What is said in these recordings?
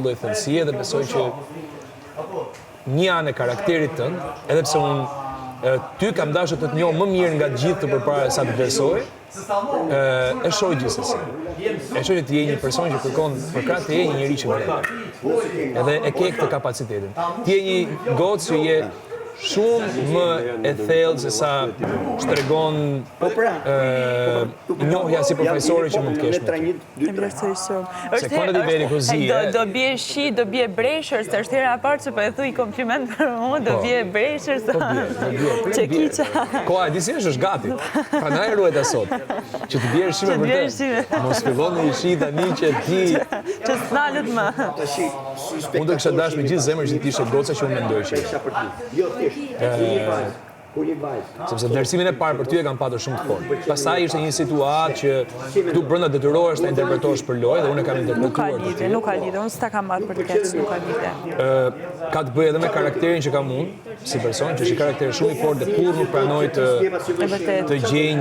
lloj thellësie dhe besoj që një anë e karakterit tënd, edhe pse unë ty kam dashur të njoh më mirë nga gjithë të përpara sa të besoj, e shoh gjithsesi. E shoh që ti je një person që kërkon përkrah të je një njerëz që vlen. Edhe e ke këtë kapacitetin. Ti je një gocë që je shumë më e thellë se sa shtregon njohja si profesori që mund të kesh. Sekonda di veri così. Do bie shi, do bie breshër, se është hera e parë që po e thuj kompliment për mua, do bie breshër sa. Çekiça. Koha e disi është gati. Prandaj ruajta sot. Që të bjerë shi me vërtet. Mos filloni shi tani që ti që s'nalet më. Unë do kisha dashur me gjithë zemër që ti ishe goca që unë mendoj që. Sepse vlerësimin e parë për ty e kam patur shumë të fortë. Pastaj ishte një situatë që këtu brenda detyrohesh ta interpretosh për lojë dhe unë e kam interpretuar. Nuk ka lidhje, unë s'ta kam marrë për të keq, nuk ka lidhje. Ka të bëjë edhe me karakterin që kam unë, si person, që është një karakter shumë i fortë dhe kur nuk pranoj të gjej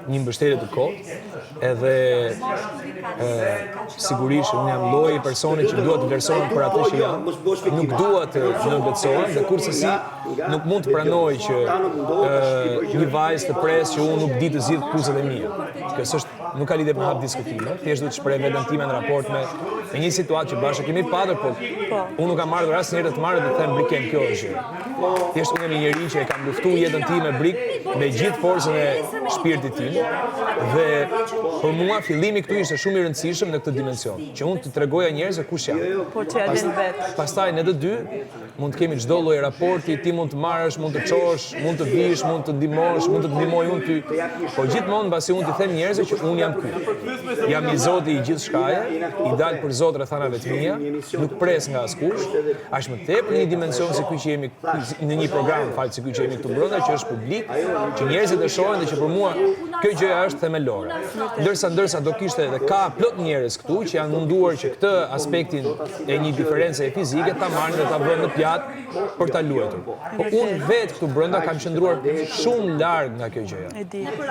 një mbështetje të kotë, edhe sigurisht unë jam lloji personi që dua të vlerësohem për atë që jam, nuk dua të nënvetësohem dhe kurse nuk mund të pranoj që një vajzë të presë që unë nuk di të zgjidh kuzat e mia. Kjo nuk ka lidhje me hap diskutime, thjesht duhet të shpreh veten time në raport me një situatë që bashkë kemi patur, por unë nuk kam marrë asnjëherë të marrë dhe të them briken kjo është. Thjesht unë jam një njerëz që e kam luftuar jetën time brik me gjithë forcën e shpirtit tim dhe për mua fillimi këtu ishte shumë i rëndësishëm në këtë dimension, që unë të tregoja njerëzve kush jam. Po që ja din vetë. Pastaj ne të dy mund të kemi çdo lloj raporti, ti mund të marrësh, mund të çosh, mund të vish, mund të ndihmosh, mund të ndihmoj unë ty. Po gjithmonë mbasi unë t'i them njerëzve që unë jam ky. Jam i Zoti i gjithë shkaje, i dal për Zot rrethanave të mia, nuk pres nga askush. As më tepër në një dimension si ky që jemi në një program, si ky që jemi këtu brenda, që është publik, që njerëzit e shohin dhe që për mua kjo gjëja është themelore. Ndërsa do kishte edhe ka plot njerëz këtu që janë munduar që këtë aspektin e një diferencë fizike ta marrin dhe ta vënë në pjatë për ta luajtur. Po unë vetë këtu brenda kam qëndruar shumë larg nga kjo gjëja.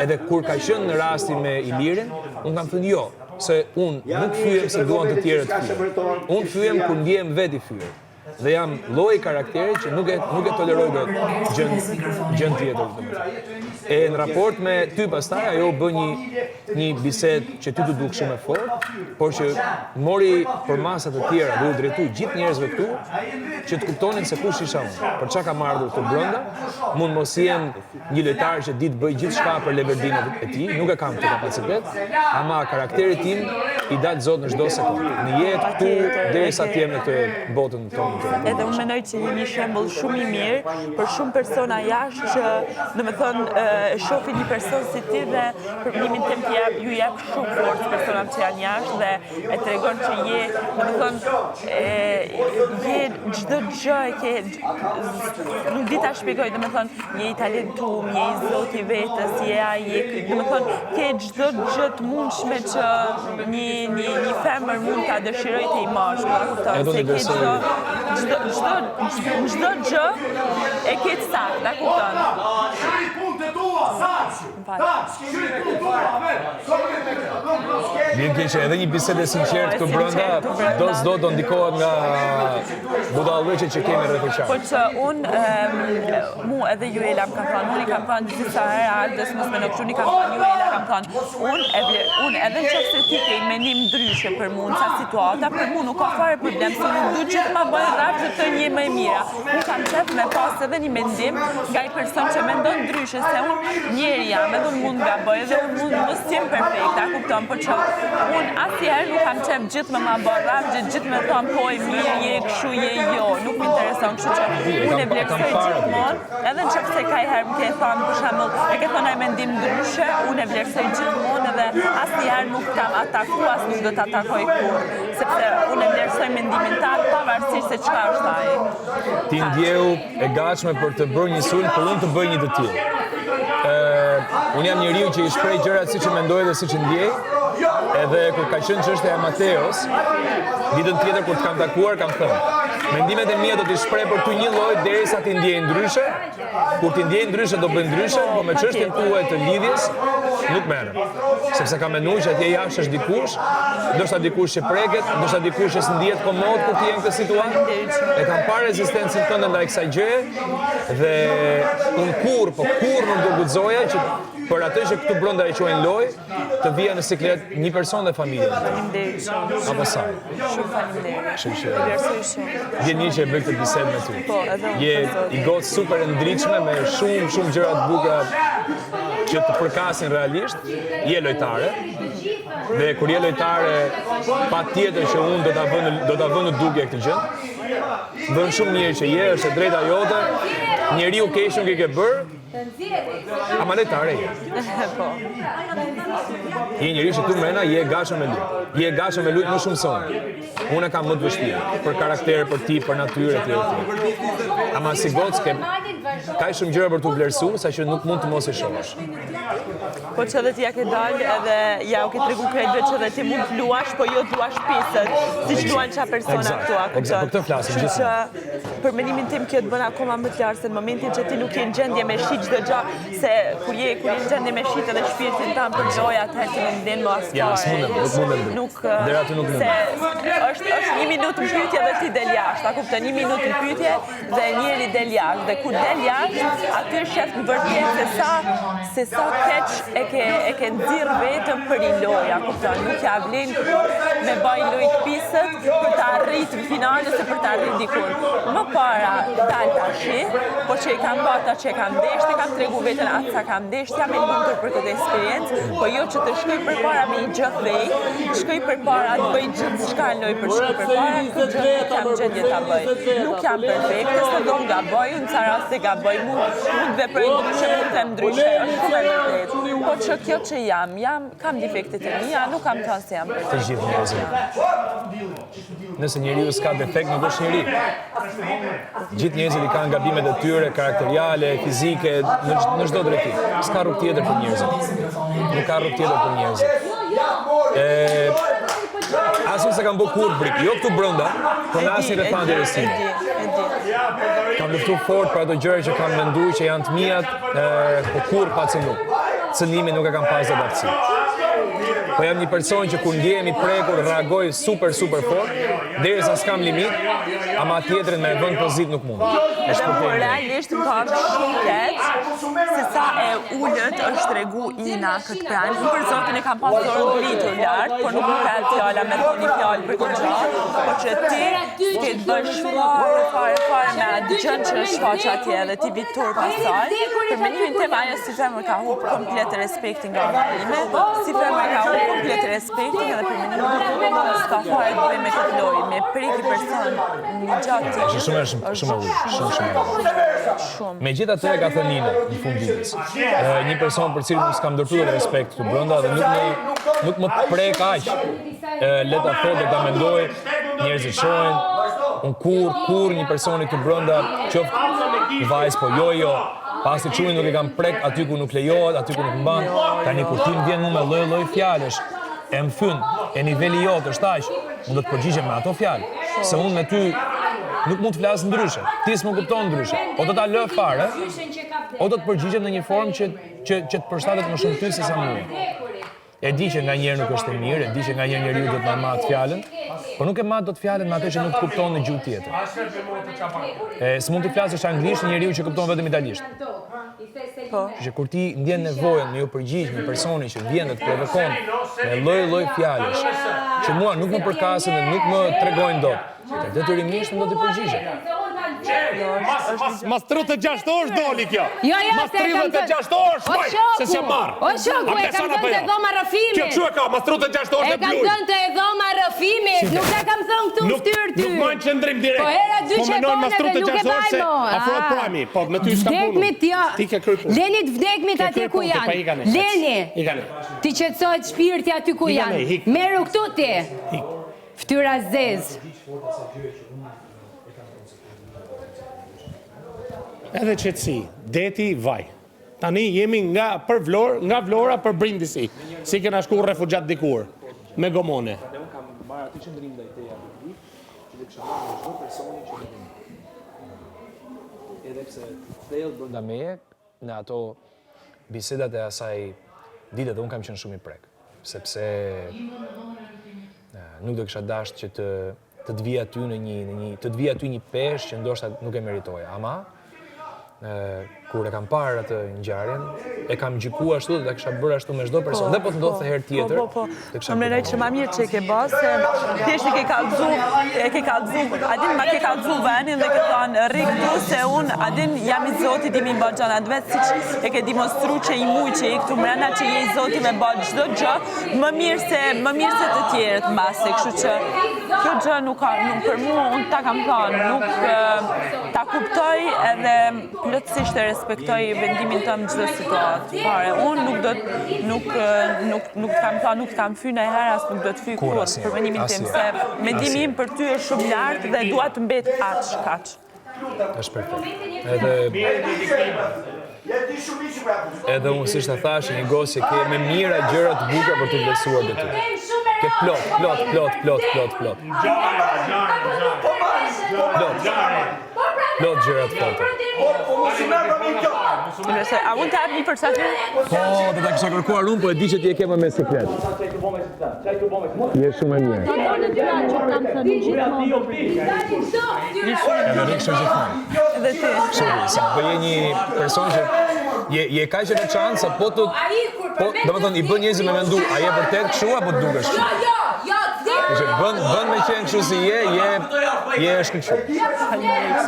Edhe kur ka qenë në rastin me Ilirin, unë kam thënë jo, se unë nuk fyem se duan të tjerët të fyem. Unë fyem kur ndjehem vetë i fyer. Dhe jam lloji karakteri që nuk e toleroj dot gjën tjetër. E në raport me ty pastaj ajo bë një bisedë që ty të duk shumë e fortë, por që mori për masa të tjera dhe u drejtoi gjithë njerëzve këtu që të kuptonin se kush isha unë, për çka kam ardhur këtu brenda, mund mos jem një lojtar që di të bëj gjithçka për leverdinat e tij, nuk e kam këtë kapacitet, ama karakteri tim i dal Zot në çdo sekondë. Në jetë këtu derisa të jem në këtë botën tonë. Edhe unë mendoj që je një shembull shumë i mirë për shumë persona jashtë që, domethënë, shohin një person si ti dhe për mendimin tim ju jep shumë forcë personat që janë jashtë dhe e tregon që je, domethënë, je çdo gjë e ke, nuk di ta shpjegoj, domethënë, je i talentuar, je i Zoti vetës, domethënë, ke çdo gjë të mundshme që një femër mund ta dëshirojë të i marrë, kupton, se ke çdo gjë e ke të saktë, ta kupton. Mirë keqe, edhe një bisedë sinqertë këtu brenda, do ndikohet nga budallëqet që kemi rreth e qartë. Po që unë, mu edhe ju Ela më kam thënë, unë i kam thënë disa herë Aldës mos më nëkështu, i kam thënë ju Ela kam thënë, unë edhe në qoftë se ti ke mendim ndryshe për mu në ca situata, për mu nuk ka fare problem, se nuk du që të ma bëjë rrap që të një më e mira. Unë kam qef me pas edhe një mendim nga i person që mendon ndryshe, se unë njeri jam, edhe unë mund nga bëjë, dhe unë mund mos jem perfekt, a kupton, por që unë asnjëherë nuk kam qef gjithë me ma bëjë rrap, gjithë me thonë po e mirë, je kështu, je jo, nuk më intereson, kështu që unë e vlerësoj gjithmonë, edhe në qoftë se ka i herë më ke thonë, për shembull, e ke thonë ai mendim ndryshe, unë e vlerësoj gjithmonë edhe asnjëherë nuk kam atakuar, as nuk do të atakoj kurrë, sepse unë e vlerësoj mendimin tan pavarësisht se çka është ai. Ti ndjeu e gatshme për të bërë një sulm, por unë të bëj një të tillë. Unë jam njeriu që i shpreh gjërat siç e mendoj dhe siç e ndjej. Edhe kur ka qenë çështja e Mateos, ditën tjetër kur të kam takuar kam thënë, Mendimet e mia do t'i shpreh për ty një lloj derisa ti ndjej ndryshe. Kur ti ndjej ndryshe do bëj ndryshe, po me çështjen tuaj të lidhjes nuk merrem. Sepse kam menuar që atje jashtë është dikush, ndoshta dikush që preket, ndoshta dikush që s'ndjehet komod kur ti je në këtë situatë. E kam parë rezistencën tënde ndaj kësaj gjëje dhe unë kur nuk do guxoja që për atë që këtu brenda e quajnë lojë, të vija në siklet një person dhe familjen. Faleminderit shumë. Apo sa? Shumë faleminderit. Shumë. Shumë. Vjen një që e bëj këtë bisedë me ty. Po, edhe unë. Je i gotë super e ndritshme me shumë gjëra të bukura që të përkasin realisht. Je lojtare. Dhe kur je lojtare, patjetër që unë do ta vë në dukje këtë gjë. Bën shumë mirë që je, është e drejta jote. Njeriu keq nuk e ke bërë. Ama lojtare je. Po. Je njeri që tu mrena, je e gatshëm me lutë. Je e gatshëm me lutë më shumë se unë. Unë e kam më të vështirë, për karakter, për tip, për natyrë etj. Ama si gocë ka shumë gjëra për t'u vlerësuar, saqë nuk mund të mos e shohësh. Po që edhe ti ja ke dalë edhe ja u ke tregu krejtëve që edhe ti mund të luash, po jo të luash pisët, siç luan qa persona këtu. Eksakt, për këtë flasim gjithmonë. Për mendimin tim kjo të bën akoma më të lartë se në momentin që ti nuk je në gjendje me shit çdo gjë, se kur je në gjendje me shit edhe shpirtin tënd për lojë, atëherë ti nuk ndjen më asgjë. Ja, s'mundem. Nuk deri aty nuk mund. Se është 1 minutë në pyetje dhe ti del jashtë, a kupton? 1 minutë në pyetje dhe njëri del jashtë. Dhe kur del jashtë, aty shef në vërtet se sa keq e ke nxirr vetëm për i lojë, a kupton? Nuk ja vlen me baj lojë të pisët për të arritur në finale ose për të arritur dikur. Më para dal tashi, po që i kam bata që e kam ndeshtë, e kam tregu vetën atë sa kam ndeshtë, jam e lumtur për këtë eksperiencë, po jo që të shkoj përpara me i gjë thej, shkoj përpara të bëj gjithë çka loj për shkoj përpara, këtë gjë nuk jam gjendje ta bëj. Nuk jam perfekte, se do m'gaboj, në ca raste gaboj, mund veproj ndryshe, mund të them ndryshe, është shumë e vërtetë. Po që kjo që jam, kam defektet e mia, nuk kam thënë se jam perfekte. Të gjithë njerëzit. Nëse njeriu s'ka defekt, nuk është njeri. Gjithë njerëzit i kanë gabimet e tyre, karakteriale, fizike, në çdo drejtim. S'ka rrugë tjetër për njerëzit. Nuk ka rrugë tjetër për njerëzit. Asun se kam bë kur brik, jo këtu brenda, po në asnjë rreth interesimi. Kam luftuar fort për ato gjëra që kam menduar që janë të mijat, po kur pa cënu. Cënimi nuk e kam pas dhe aftësi. Po jam një person që kur ndjehemi prekur, reagoj super fort, derisa s'kam limit, ama tjetrin me vënd pozit nuk mund. Por realisht më kam shumë keq se sa e ullët është tregu Ina këtë pranë. Për zotin e kam pas dorë ngritur lart, por nuk më ka fjala me thoni fjalë për këtë gjë, por që ti ke të bësh fare me atë gjën që është faqe atje dhe ti vitur pasaj. Për mendimin tim ajo si femër ka humbur komplet respektin nga ana ime, si femër ka humbur komplet respektin edhe për mendimin tim s'ka fare të bëjë me këtë lojë, me preki person një gjatë tjetër. Shumë Megjithatë e ka thënë Nina në fund ditës. Një person për cilin s'kam ndërtuar respekt këtu brenda dhe nuk më prek aq. Le ta thotë dhe ta mendoj, njerëzit shohin, unë kur një personi këtu brenda qoftë vajzë po jo, pasi çuin nuk e kam prek aty ku nuk lejohet, aty ku nuk mban. Tani kur ti vjen me lloj fjalësh, e më fyn, e niveli jot është aq, unë do të përgjigjem me ato fjalë. Se unë me ty nuk mund të flas ndryshe. Ti s'më kupton ndryshe. O do ta lë fare, o do të përgjigjem në një formë që të përshtatet më shumë ty se sa mua. E di që nganjëherë nuk është e mirë, e di që nganjëherë njeriu do të na marrë fjalën, por nuk e marr dot fjalën me atë që nuk kupton në gjuhë tjetër. S'mund të flasësh anglisht njeriu që kupton vetëm italisht. Po. Që kur ti ndjen nevojën me u përgjigj një personi që vjen dhe të provokon me lloj fjalësh, që mua nuk më përkasin dhe nuk më tregojnë dot. Detyrimisht më do të përgjigjem. Mas 36 orë doli kjo. Jo, mas 36 orë shmoj, se s'jam marrë. O shoku, e kam dhënë te dhoma rrëfimit. Kjo çu e ka, mas 36 orë e të bluj. E kam dhënë te dhoma rrëfimit, nuk ta kam thënë këtu në fytyrë ty. Nuk majnë qëndrim direkt. Po hera dy po menon mas 36 orë se afrohet prami, po me ty s'ka punë. Vdekmit jo. Ti ke kryp. Lenit vdekmit atje ku janë. Leni. Ti qetësohet shpirti aty ku janë. Merru këtu ti. Fytyra zez. Edhe qetësi, deti, vaj. Tani jemi nga Vlora për Brindisi. Si kena shku refugjat dikur, me gomone. Edhe pse thellë brenda meje, në ato bisedat e asaj dite dhe unë kam qenë shumë i prek, sepse nuk do kisha dashur që të të vija aty të të vija aty një peshë që ndoshta nuk e meritoja, ama kur e kam parë atë ngjarjen, e kam gjykuar ashtu dhe ta kisha bërë ashtu me çdo person, dhe po të ndodhte herë tjetër. Po, më mendoj që më mirë që e ke bërë, se thjesht e ke kallëzu, adin ma ke kallëzu venin dhe ke thënë rri këtu se unë adin jam i Zotit i mi bë gjanat vet, siç e ke demonstruar që i muj që i këtu mbrenda që je i Zotit me bë çdo gjë, më mirë se të tjerët mbasi, kështu që kjo gjë nuk për mua unë ta kam thënë, nuk ta kuptoj edhe plotësisht e respektoj vendimin tëm në çdo situatë. Fare, unë nuk kam thënë, nuk kam fy ndonjëherë as nuk do të fyj kurrë për mendimin tim, se mendimi im për ty është shumë lart dhe dua të mbet kaq. Është perfekt. Edhe unë si ta thash një gosje ke me mira gjëra të bukura për të besuar dhe ty. Ke plot. Plot gjëra të forta. A mund të hap një përshtatje? Po, do ta kisha kërkuar unë, po e di që ti e ke më me sekret. Je shumë e mirë. Edhe ti. Se bëje një person që je kaq e veçantë sa po domethënë i bën njerëzit me mendu, a je vërtet kështu apo dukesh? Bën me qenë kështu si je është kështu.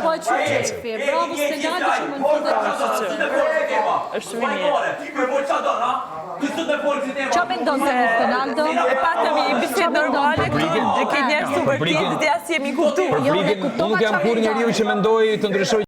Po çuçi, bravo Stenali që më Është shumë mirë. Qa mendon se Ronaldo? E patëm i bisedë normale këtu, ke njerëz super tjetë dhe as jemi kuptuar. Unë nuk jam kur njeriu që mendoj të ndryshoj